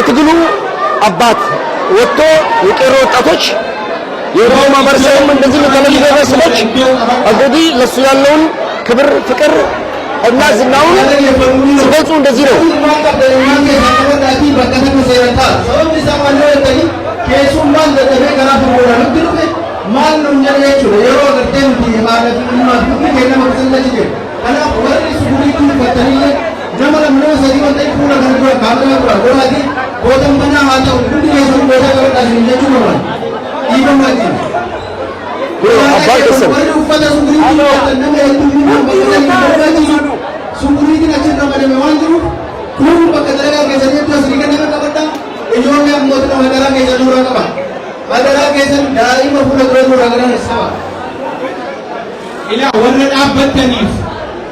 የትግሉ አባት ወጥቶ የቀሩ ወጣቶች የኦሮሞ ማህበረሰብም እንደዚህ የተለዩ ሰዎች እንግዲህ ለሱ ያለውን ክብር ፍቅር እና ዝናውን ሲገልጹ እንደዚህ ነው።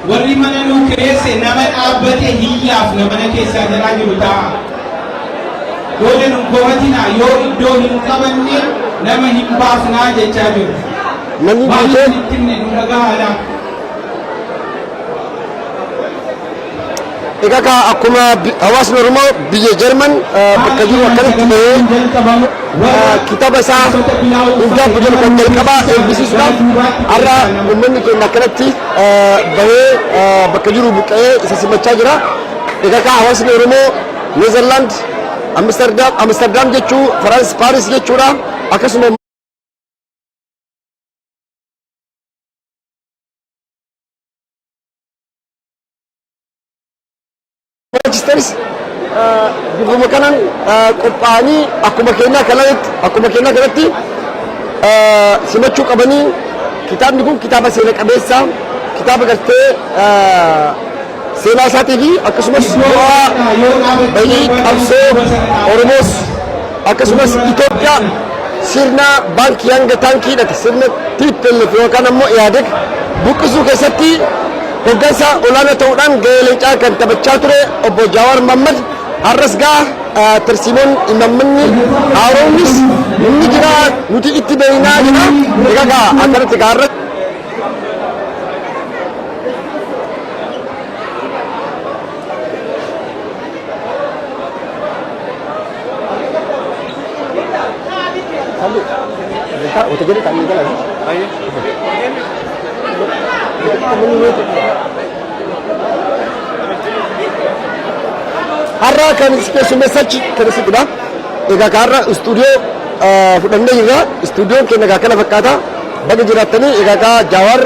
warri mana nu kireesse nama dhaabbate hiyyaaf namana keessaa jalaa jiru ta'a. Dole nun gobatina yoo iddoo hin qabanne nama hin baafnaa jechaa jiru. Waan itti himne nu dhagahaadha. Egaa akkuma hawaasni Oromoo biyya Jarman bakka jiru akkanatti bahee kitaaba isaa hundaaf jedhu kan jalqabaa eebbisiisuudhaaf har'a uummanni keenya akkanatti bahee bakka jiru buqqa'ee isa simachaa jira. Egaa hawaasni Oromoo Neezerlaand Amsterdam jechuu Faraans Paaris jechuudha akkasuma Manchesteris bifuma kanaan qophaa'anii akkuma keenyaa kanatti simachuu qabanii kitaabni kun kitaaba seena qabeessa kitaaba gartee seenaa isaatii fi akkasumas bu'aa bahii qabsoo Oromoos akkasumas Itoophiyaa sirna baankii hanga taankii hidhate sirna TPLF yookaan ammoo IADEG buqqisuu keessatti hoggansa olaanaa ta'uudhaan gahee leencaa kan taphachaa ture obbo Jawaar Mohammad har'as Tarsiimoon imammanni haaromnis inni jira nuti itti beeynaa jira. Egaa akkanatti gaarra har'a kan keessummeessachi keessatti egaa har'a istuudiyoo fudhannee jirra. Istuudiyoon keenya kana fakkaata. Baga jiraattanii egaa Jawaar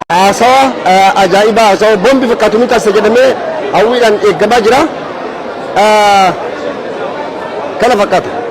haasawa ajaa'ibaa haasawa boombii fakkaatu ni taasisa jedhamee hawwiidhaan eeggamaa jira. Kana fakkaata.